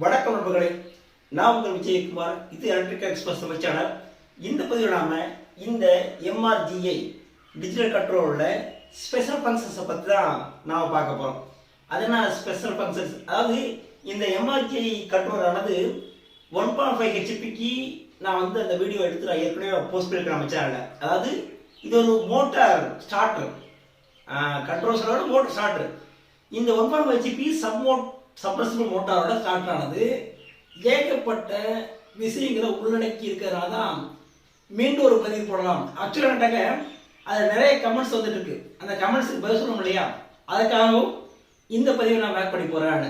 வணக்கம் நண்பர்களே, நான் உங்கள் விஜயகுமார். இது எலக்ட்ரிக்கல் எக்ஸ்பிரஸ் நம்ம சேனல். இந்த பதிவில் நாம் இந்த mrgi டிஜிட்டல் கண்ட்ரோலில் ஸ்பெஷல் ஃபங்க்ஷன்ஸை பற்றி தான் நாம் பார்க்க போகிறோம். அது என்ன ஸ்பெஷல் ஃபங்க்ஷன்ஸ்? அதாவது இந்த mrgi கண்ட்ரோலானது 1.5 ஹெச்பிக்கு நான் அந்த வீடியோ எடுத்து நான் ஏற்கனவே போஸ்ட் பண்ணியிருக்கேன் நம்ம சேனலில். அதாவது இது ஒரு மோட்டார் ஸ்டார்டர், கண்ட்ரோல் சொல்கிற மோட்டார் ஸ்டார்டர். இந்த 1.5 ஹெச்பி சப்ரசிபிள் மோட்டாரோட ஸ்டார்ட் ஆனது ஏகப்பட்ட விஷயங்களை உள்ளடக்கி இருக்கிறதா தான் மீண்டும் ஒரு பதிவு போடலாம். ஆக்சுவலாக கேட்டாங்க அதில் நிறைய கமெண்ட்ஸ் வந்துட்டு இருக்கு. அந்த கமெண்ட்ஸுக்கு பதில் சொல்லணும் இல்லையா, அதுக்காகவும் இந்த பதிவை நான் மேக் பண்ணி போகிறேன்.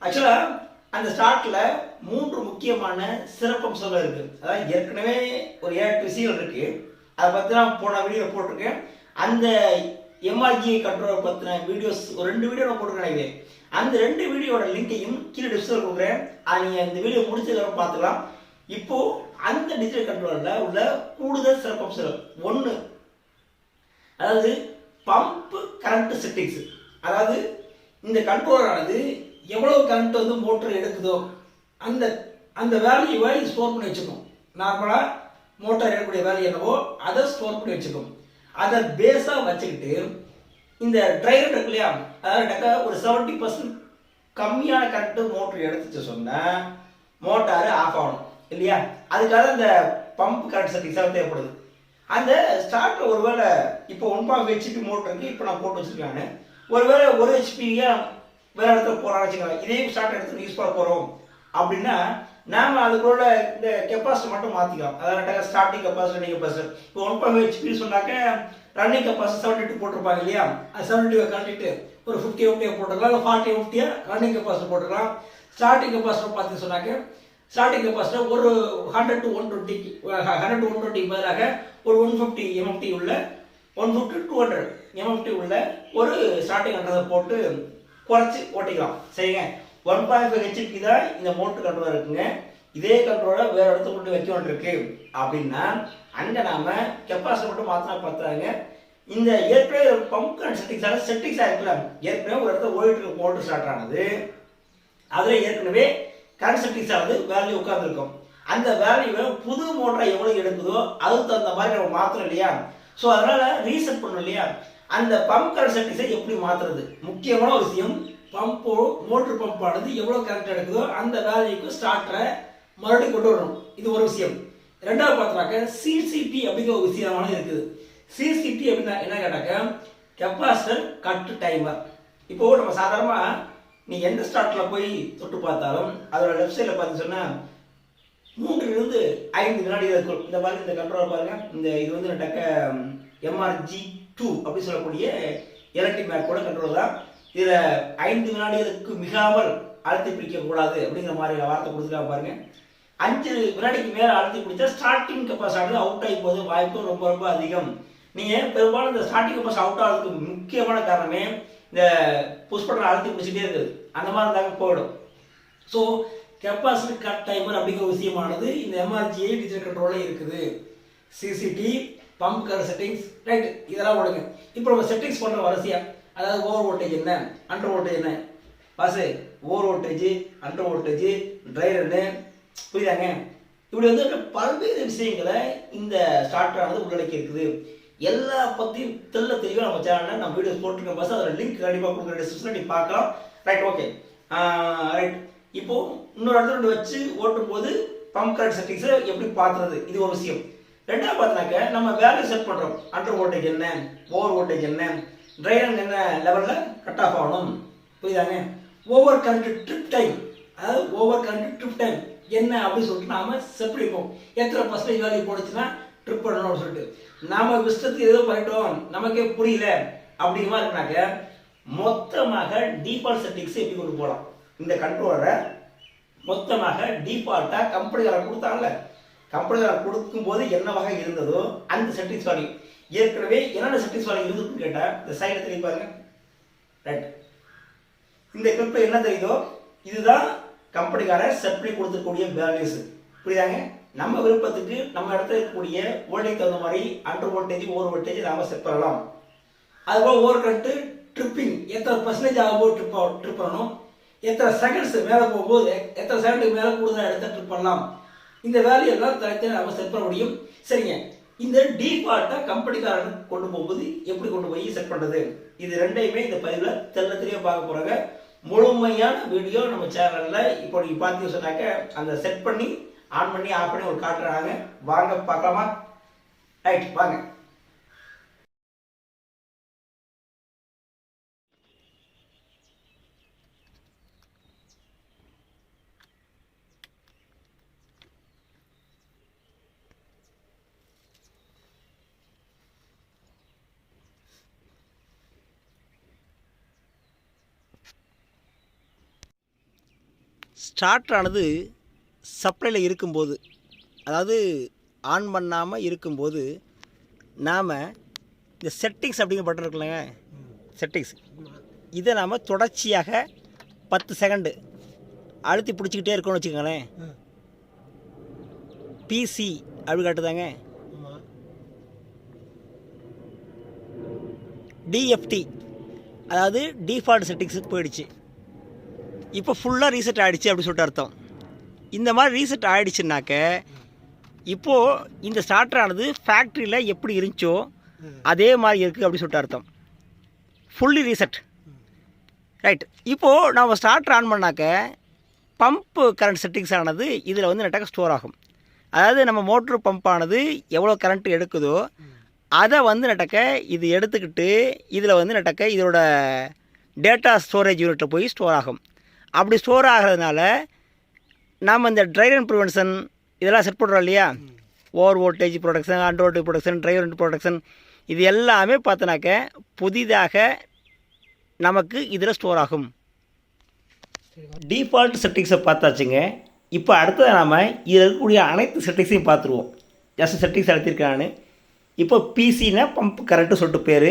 ஆக்சுவலாக அந்த ஸ்டார்ட்டில் 3 முக்கியமான சிறப்பம்சங்கள் இருக்குது. அதாவது ஏற்கனவே ஒரு 7 விஷயங்கள் இருக்குது. அதை பற்றி நான் போன வீடியோ போட்டிருக்கேன். அந்த mrgi கண்ட்ரோல் பற்றின வீடியோஸ் ஒரு 2 வீடியோ நான் போட்டிருக்கேன் நினைக்கிறேன். அந்த 2 வீடியோட லிங்கையும் கீழே டிஸ்கிரிப்ஷனில் கொடுக்குறேன். அதை நீங்கள் இந்த வீடியோ முடிச்சதுக்கப்புறம் பார்த்துக்கலாம். இப்போது அந்த டிஜிட்டல் கண்ட்ரோலில் உள்ள கூடுதல் சிறப்பம்சங்கள் 1, அதாவது பம்ப் கரண்ட் செட்டிங்ஸ். அதாவது இந்த கண்ட்ரோலரானது எவ்வளவு கரண்ட் மோட்டர் எடுக்குதோ அந்த அந்த வேல்யூவை ஸ்டோர் பண்ணி வச்சுக்கணும். நார்மலாக மோட்டார் எடுக்கக்கூடிய வேல்யூ என்னவோ அதை ஸ்டோர் பண்ணி வச்சுக்கணும். அதை பேஸாக வச்சுக்கிட்டு இந்த டிரைவர் இருக்கு இல்லையா, அதாவது ஒரு 70% கம்மியான கரண்ட் மோட்டர் எடுத்துச்சு சொன்னால் மோட்டார் ஆஃப் ஆகணும் இல்லையா. அதுக்காக இந்த பம்ப் கரண்ட் செட்டிங்ஸ் தேவைப்படுது. அந்த ஸ்டார்டர் ஒருவேளை இப்போ 1.5 ஹெச்பி மோட்டருக்கு இப்போ நான் போட்டு வச்சுருக்காங்க. ஒருவேளை 1 ஹெச்பியா வேறு இடத்துல போகிறான்னு வச்சுக்கலாம். இதே ஸ்டார்டர் எடுத்து யூஸ் பண்ண போகிறோம் அப்படின்னா நாம் அதுக்குள்ள இந்த கெப்பாசிட்டி மட்டும் மாற்றிக்கலாம். அதாவது ஸ்டார்டிங் கெப்பாசிட்டி, ரன்னிங் கெப்பாசிட்டி. இப்போ 1.5 ஹெச்பி சொன்னாக்க ரன்னிங் கெப்பாசிட்டி 72 போட்டிருப்பாங்க இல்லையா. அது 72 கழட்டிட்டு ஒரு 50 50 போட்டுக்கலாம், இல்லை 40 50 ரன்னிங் கெப்பாசிட்டி போட்டுக்கலாம். ஸ்டார்டிங் கெப்பாசிட்டி பார்த்து சொன்னாக்க ஸ்டார்டிங் கெப்பாசிட்டி ஒரு 100 to 120 பதிலாக ஒரு 150 MFT உள்ள 150 to 200 MFT உள்ள ஒரு ஸ்டார்டிங் கண்ட்ரோலை போட்டு குறைச்சி ஓட்டிக்கலாம். சரிங்க. 1.5 ஹெச்பி தான் இந்த மோட்டர் கண்ட்ரோலர் இருக்குங்க. இதே கண்ட்ரோலை வேறு இடத்துல கொண்டு வைக்க வேண்டியிருக்கு அப்படின்னா அங்கே நாம் கெப்பாசிட்டி மட்டும் மாற்றினா பார்த்துறாங்க. இந்த ஏற்கனவே பம்ப் கரண்ட் செட்டிங்ஸ் ஆகிருக்கலாம். ஏற்கனவே ஒரு இடத்துல ஓடிட்டு இருக்க மோட்டர் ஸ்டார்ட் ஆனது, அதில் ஏற்கனவே கரண்ட் செட்டிங்ஸ் ஆனது வேல்யூ உட்காந்துருக்கும். அந்த வேல்யூவை புது மோட்டரை எவ்வளோ எடுக்குதோ அதுக்கு தகுந்த மாதிரி நம்ம மாற்றணும் இல்லையா. ஸோ அதனால் ரீசெட் பண்ணணும் இல்லையா. அந்த பம்ப் கரண்ட் செட்டிங்ஸை எப்படி மாற்றுறது முக்கியமான ஒரு விஷயம். மோட்டர் பம்பானது எவ்வளோ கரண்ட் எடுக்குதோ அந்த வேல்யூக்கு ஸ்டார்டரை மறுபடியும் கொண்டு வரணும். இது ஒரு விஷயம். ரெண்டாவது பார்த்தாக்க சிசிடி அப்படிங்கிற ஒரு விஷயமான இருக்குது. சிசிடி அப்படின்னா என்ன கேட்டாக்க கெப்பாசிட்டர் கட் டைமர். இப்போ நம்ம சாதாரணமாக நீ எந்த ஸ்டார்ட்டில் போய் தொட்டு பார்த்தாலும் அதோட லெஃப்ட் சைடில் பார்த்து சொன்னால் 3 to 5 வினாடிகள் இருக்கும். இந்த மாதிரி இந்த கண்ட்ரோல் பாருங்க. இந்த இது டக்க mrgi2 அப்படி சொல்லக்கூடிய எலக்ட்ரிக் மேக்கோட கண்ட்ரோல் தான். இதில் 5 வினாடிகளுக்கு மிகாமல் அழுத்தி பிடிக்கக்கூடாது அப்படிங்கிற மாதிரி வார்த்தை கொடுத்துருக்காங்க பாருங்க. 5 வினாடிக்கு மேலே அழுத்தி பிடிச்சா ஸ்டார்டிங் கெப்பாசிட்டி அவுட் ஆகி போது வாய்ப்பு ரொம்ப ரொம்ப அதிகம். நீங்கள் பெரும்பாலும் இந்த ஸ்டார்டிங் கெப்பாசிட்டி அவுட் ஆகிறதுக்கு முக்கியமான காரணமே இந்த புஷ் பட்டன் அழுத்தி பிடிச்சிட்டே இருக்குது. அந்த மாதிரி இருந்தாங்க போயிடும். ஸோ கெப்பாசிட்டி கட் டைமர் அப்படிங்கிற விஷயமானது இந்த mrgi டிஜிட்டல் கண்ட்ரோலில் இருக்குது. CCD, pump current settings, right, இதெல்லாம் ஓடுங்க. இப்போ நம்ம செட்டிங்ஸ் பண்ணுற வரிசையாக, அதாவது ஓவர் வோல்டேஜ் என்ன, அண்டர் வோல்டேஜ் என்ன, பாசு over voltage, under voltage, dry ரன்னு, புரியுதாங்க. இப்படி பல்வேறு விஷயங்களை இந்த ஸ்டார்டரானது உள்ளடக்கி இருக்குது. எல்லா பற்றியும் தெளிவாக நம்ம சேனலில் நம்ம வீடியோஸ் போட்டிருக்கேன். பாஸ் அதில் லிங்க் கண்டிப்பாக கொடுக்குற டிஸ்கிரிப்ஷனில் நீ பார்க்கலாம். Right, okay, right. இப்போது இன்னொரு இடத்துல வச்சு ஓட்டும் போது பம்ப் கரண்ட் செட்டிங்ஸை எப்படி பார்த்துறது, இது ஒரு விஷயம். ரெண்டாவது பார்த்தினாக்க நம்ம வேல்யூ செட் பண்ணுறோம். அண்டர் வோல்டேஜ் என்ன, ஓவர் வோல்டேஜ் என்ன, ட்ரைன் என்ன லெவலில் கட் ஆஃப் ஆகணும், புரியுதாங்க. ஓவர் கரண்ட் ட்ரிப் டைம், அதாவது ஓவர் கரண்ட் ட்ரிப் டைம் என்ன அப்படின்னு சொல்லிட்டு நாம் செட் பண்ணிப்போம். எத்தனை பர்சன்டேஜ் வேல்யூ போடுச்சுன்னா ட்ரிப் பண்ணணும்னு சொல்லிட்டு நாம் இஷ்டத்துக்கு ஏதோ பண்ணிட்டோம் நமக்கே புரியல அப்படிங்கிற மாதிரி இருந்தாக்க மொத்தமாக டிஃபால்ட் செட்டிங்ஸ் எப்படி கொண்டு போகலாம். இந்த கண்ட்ரோலரை மொத்தமாக டிஃபால்ட்டாக கம்பெனிக்காரர் கொடுத்தாங்கல்ல, கம்பெனிக்காரர் கொடுக்கும்போது என்ன வகை இருந்ததோ அந்த செட்டிங்ஸ் வேல்யூ ஏற்கனவே என்னென்ன செட்டிங்ஸ் வேல்யூ இருந்ததுன்னு கேட்டால் இந்த சைடில் தெரியும் பாருங்க. ரைட், இந்த கிளிப்பில் என்ன தெரியுதோ இதுதான் கம்பெனிக்காரர் செட் பண்ணி கொடுத்துக்கூடிய வேல்யூஸ், புரியுதாங்க. நம்ம விருப்பத்துக்கு நம்ம இடத்துல இருக்கக்கூடிய வோல்டேஜ் தகுந்த மாதிரி அண்டர் வோல்டேஜ், ஓவர் வோல்டேஜ் நாம் செட் பண்ணலாம். அதுபோல் ஓவர் கரண்ட் ட்ரிப்பிங் எத்தனை பர்சன்டேஜ் ஆகும்போது ட்ரிப் பண்ணணும், எத்தனை செகண்ட்ஸ் மேலே போகும்போது எத்தனை செகண்டுக்கு மேலே கூடுதலாக எடுத்து ட்ரிப் பண்ணலாம். இந்த வேல்யூ எல்லாம் தனித்தனி நம்ம செட் பண்ண முடியும். சரிங்க, இந்த டிஃபால்ட்டாக கம்பெனிக்காரன் கொண்டு போகும்போது எப்படி கொண்டு போய் செட் பண்ணுறது, இது ரெண்டையுமே இந்த பதிவில் தெளிவாக பார்க்க போகிறாங்க. முழுமையான வீடியோ நம்ம சேனலில் இப்போ நீங்கள் பார்த்து சொன்னாக்க அந்த செட் பண்ணி ஆன் பண்ணி ஆஃப் பண்ணி ஒரு காட்டுறாங்க. வாங்க பார்க்கலாமா? ரைட், வாங்க. ஸ்டார்டரானது சப்ளையில் இருக்கும்போது, அதாவது ஆன் பண்ணாமல் இருக்கும்போது நாம் இந்த செட்டிங்ஸ் அப்படிங்கிற பட்டன் இருக்குல்லங்க, செட்டிங்ஸ், இதை நாம் தொடர்ச்சியாக 10 செகண்டு அழுத்தி பிடிச்சிக்கிட்டே இருக்கோம்னு வச்சுக்கோங்களேன். பிசி அப்படி காட்டுதாங்க. டிஎஃப்டி அதாவது டிஃபால்ட் செட்டிங்ஸுக்கு போயிடுச்சு. இப்போ ஃபுல்லாக ரீசெட் ஆகிடுச்சு அப்படி சொல்லிட்டு அர்த்தம். இந்த மாதிரி ரீசெட் ஆகிடுச்சுனாக்க இப்போது இந்த ஸ்டார்டரானது ஃபேக்ட்ரியில் எப்படி இருந்துச்சோ அதே மாதிரி இருக்குது அப்படி சொல்லிட்டு அர்த்தம். Fully reset. ரைட், இப்போது நம்ம ஸ்டார்டர் ஆன் பண்ணாக்க பம்ப்பு கரண்ட் செட்டிங்ஸ் ஆனது இதில் வந்து நெட்டாக ஸ்டோர் ஆகும். அதாவது நம்ம மோட்ரு பம்பானது எவ்வளோ கரண்ட் எடுக்குதோ அதை வந்து நெட்டக்க இது எடுத்துக்கிட்டு இதில் வந்து நெட்டக்க இதோட டேட்டா ஸ்டோரேஜ் யூனிட்டில் போய் ஸ்டோர் ஆகும். அப்படி ஸ்டோர் ஆகிறதுனால நாம் இந்த ட்ரை ரன் ப்ரிவென்ஷன் இதெல்லாம் செட் பண்ணுறோம் இல்லையா, over voltage production, under voltage production, try run production, இது எல்லாமே பார்த்தோன்னாக்க புதிதாக நமக்கு இதில் ஸ்டோர் ஆகும். டிஃபால்ட் செட்டிங்ஸை பார்த்தாச்சுங்க. இப்போ அடுத்தது நாம் இதில் இருக்கக்கூடிய அனைத்து செட்டிங்ஸையும் பார்த்துருவோம். ஜஸ்ட் செட்டிங்ஸ் அழுத்திருக்கேன் நான். இப்போ பிசினா பம்ப் கரண்ட்டு சொல்லிட்டு பேர்.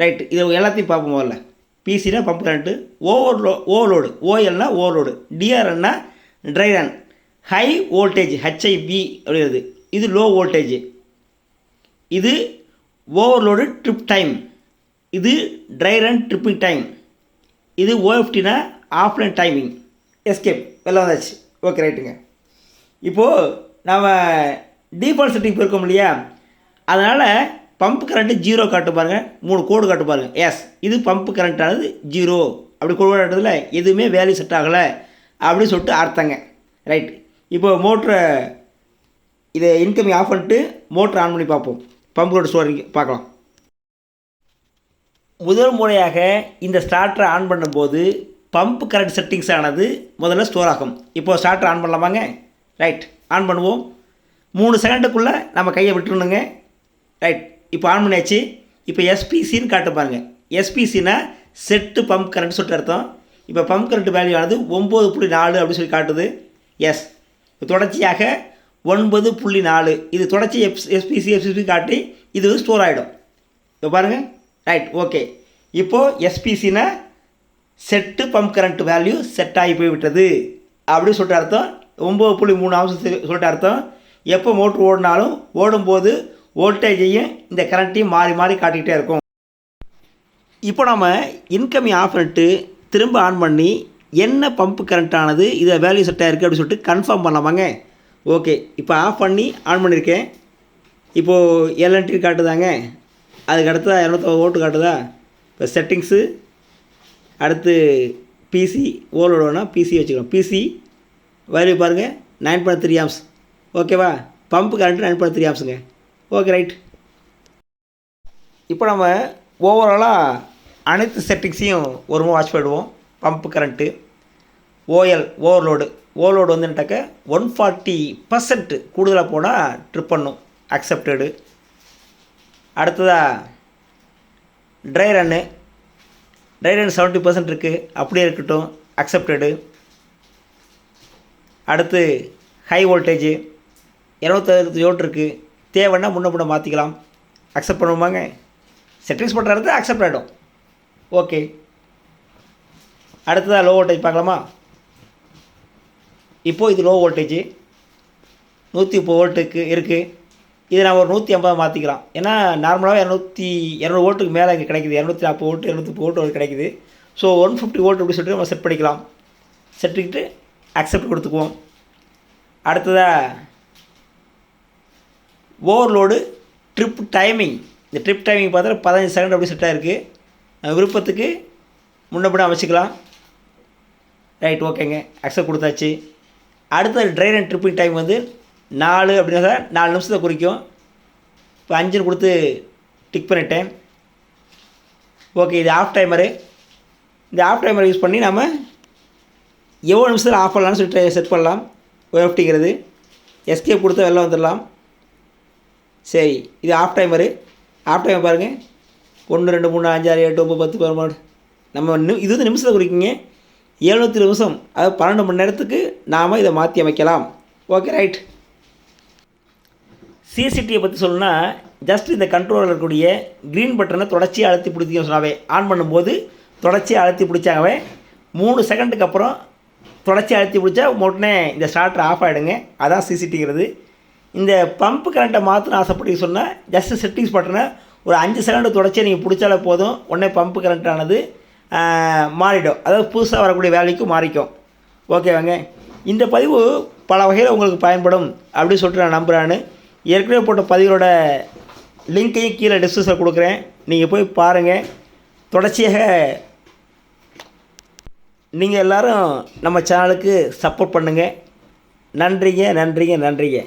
ரைட்டு, இதை எல்லாத்தையும் பார்ப்போம். முதல்ல பிசினா பம்ப் கரண்ட்டு, ஓவர்லோடு, ஓஎல்னா ஓவர்லோடு, டிஆர்என்னா dry run, high voltage HIP அப்படிங்கிறது, இது லோ வோல்டேஜ், இது ஓவர்லோடு ட்ரிப் டைம், இது ட்ரை ரன் ட்ரிப்பிங் டைம், இது ஓஎஃப்டினா ஆஃப்லைன் டைமிங், எஸ்கேப் எல்லாம் வந்தாச்சு. ஓகே, ரைட்டுங்க. இப்போது நம்ம டிஃபால்ட் செட்டிங் போயிருக்கோம் இல்லையா, அதனால் பம்ப் கரண்ட்டு 0 காட்டு பாருங்கள், 3 கோடு காட்டு பாருங்கள். எஸ், இது பம்ப் கரண்ட்டானது 0 அப்படி கோடு காட்டுறதுல எதுவுமே வேல்யூ செட் ஆகலை அப்படின்னு சொல்லிட்டு அர்த்தங்க. ரைட், இப்போ மோட்ரை இதை இன்கமிங் ஆஃப் பண்ணிட்டு மோட்ரு ஆன் பண்ணி பார்ப்போம். பம்ப் கரண்ட் ஸ்டோரிங் பார்க்கலாம். முதல் முறையாக இந்த ஸ்டார்டரை ஆன் பண்ணும்போது பம்ப் கரண்ட் செட்டிங்ஸ் ஆனது முதல்ல ஸ்டோர் ஆகும். இப்போது ஸ்டார்டர் ஆன் பண்ணலாமாங்க? ரைட், ஆன் பண்ணுவோம். 3 செகண்டுக்குள்ளே நம்ம கையை விட்டுருணுங்க. ரைட், இப்போ ஆன் பண்ணியாச்சு. இப்போ எஸ்பிசின்னு காட்டு பாருங்கள். எஸ்பிசினா செட்டு பம்ப் கரண்ட் சொல்லிட்டு அர்த்தம். இப்போ பம்ப் கரண்ட் வேல்யூ ஆனது 9.4 அப்படின்னு சொல்லி காட்டுது. எஸ், தொடர்ச்சியாக 9.4 இது தொடர்ச்சி எஸ்பிசி காட்டி இது வந்து ஸ்டோர் ஆகிடும். இப்போ பாருங்கள். Right, okay. இப்போது எஸ்பிசினா set pump current value set ஆகி போய்விட்டது அப்படின்னு சொல்லிட்டு அர்த்தம். 9.3 ஆம்ஸ் சொல்லிட்டு அர்த்தம். எப்போ மோட்ரு ஓடினாலும் ஓடும்போது வோல்டேஜையும் இந்த கரண்ட்டையும் மாறி மாறி காட்டிக்கிட்டே இருக்கும். இப்போ நம்ம இன்கமிங் ஆஃப் பண்ணிட்டு திரும்ப ஆன் பண்ணி என்ன பம்ப் கரண்ட்டானது இதை வேல்யூ செட் ஆகிருக்கு அப்படின்னு சொல்லிட்டு கன்ஃபார்ம் பண்ணலாமாங்க? ஓகே, இப்போ ஆஃப் பண்ணி ஆன் பண்ணியிருக்கேன். இப்போது எல்என்டி காட்டுதாங்க. அதுக்கு அடுத்ததா 200 வோல்ட் காட்டுதா. இப்போ செட்டிங்ஸு, அடுத்து பிசி ஓவர்லோடு வேணால் பிசி வச்சுக்கலாம். பிசி வேல்யூ பாருங்கள் 9.3 ஆம்ஸ். ஓகேவா? பம்ப் கரண்ட்டு 9.3 ஆம்ஸுங்க. Okay, right. இப்போ நம்ம ஓவராலாக அனைத்து செட்டிங்ஸையும் ஒரு வாட்ச் பண்ணிடுவோம். பம்ப் கரண்ட்டு, ஓஎல் ஓவர்லோடு வந்துட்டாக்க 140% கூடுதலாக போனால் ட்ரிப் பண்ணும், அக்செப்டடு. அடுத்ததாக ட்ரை ரன் 70% இருக்குது, அப்படியே இருக்கட்டும், அக்செப்டடு. அடுத்து ஹை வோல்டேஜ் 260 வோல்ட் இருக்குது, தேவைன்னா முன்ன மாற்றிக்கலாம், அக்செப்ட் பண்ணுவோமாங்க? செட்டிங்ஸ் பண்ணுறது அக்செப்ட் ஆகிடும். ஓகே, அடுத்ததாக லோ வோல்டேஜ் பார்க்கலாமா? இப்போது இது லோ வோல்டேஜ் 130 வோல்ட்டுக்கு இருக்குது. இதை நான் ஒரு 150 மாற்றிக்கலாம். ஏன்னா நார்மலாகவே 200 வோல்ட்டுக்கு மேலே இங்கே கிடைக்குது. 240 வோல்ட்டு 230 வோல்ட் கிடைக்குது. ஸோ 150 வோல்ட் அப்படி சொல்லிட்டு நம்ம செட் பண்ணிக்கலாம். செட் பண்ணிக்கிட்டு அக்செப்ட் கொடுத்துக்குவோம். அடுத்ததாக ஓவர்லோடு ட்ரிப் டைமிங். இந்த ட்ரிப் டைமிங் பார்த்தா 15 செகண்ட் அப்படி செட் ஆகிருக்கு. விருப்பத்துக்கு முன்னப்படி அமைச்சிக்கலாம். ரைட், ஓகேங்க, அக்செப்ட் கொடுத்தாச்சு. அடுத்த ட்ரைன் அண்ட் ட்ரிப்பிங் டைம் வந்து 4 அப்படின்னா 4 நிமிஷத்தை குறிக்கும். இப்போ 5 கொடுத்து டிக் பண்ணிட்டேன். ஓகே, இது ஆஃப் டைமரு. இந்த ஆஃப் டைமரை யூஸ் பண்ணி நம்ம எவ்வளோ நிமிஷத்தில் ஆஃப் பண்ணலான்னு சொல்லிட்டு செட் பண்ணலாம். ஓஎஃப்டிங்கிறது எஸ்கேப் கொடுத்து வெளில வந்துடலாம். சரி, இது ஆஃப் டைமரு. ஆஃப் டைமர் பாருங்கள், 1 2 3 5 6 7 8 9 10 11. நம்ம இது வந்து நிமிஷத்தை குறிக்கிங்க. 720 நிமிஷம், அதாவது 12 மணி நேரத்துக்கு நாம் இதை மாற்றி அமைக்கலாம். Okay, right. சிசிடிவியை பற்றி சொல்லணும்னா ஜஸ்ட் இந்த கண்ட்ரோலில் இருக்கக்கூடிய க்ரீன் பட்டனை தொடர்ச்சியாக அழுத்தி பிடிச்சிங்கன்னு சொன்னாவே, ஆன் பண்ணும்போது தொடர்ச்சியாக அழுத்தி பிடிச்சாங்கவே 3 செகண்டுக்கு அப்புறம் தொடர்ச்சியாக அழுத்தி பிடிச்சா உடனே இந்த ஸ்டார்டர் ஆஃப் ஆகிடுங்க. அதான் சிசிடிங்கிறது. இந்த பம்பு கரண்ட்டை மாற்றணும் ஆசைப்பட்டு சொன்னால் ஜஸ்ட் செட்டிங்ஸ் பட்டனை ஒரு 5 செகண்டு தொடர்ச்சியாக நீங்கள் பிடிச்சாலே போதும், உடனே பம்பு கரண்ட்டானது மாறிடும். அதாவது புதுசாக வரக்கூடிய வேலைக்கும் மாறிக்கும். ஓகேவாங்க. இந்த பதிவு பல வகையில் உங்களுக்கு பயன்படும் அப்படின்னு சொல்லிட்டு நான் நம்புகிறேன். ஏற்கனவே போட்ட பதிவோட லிங்க்கையும் கீழே டிஸ்கிரிப்ஷனில் கொடுக்குறேன், நீங்கள் போய் பாருங்கள். தொடர்ச்சியாக நீங்கள் எல்லோரும் நம்ம சேனலுக்கு சப்போர்ட் பண்ணுங்கள். நன்றிங்க.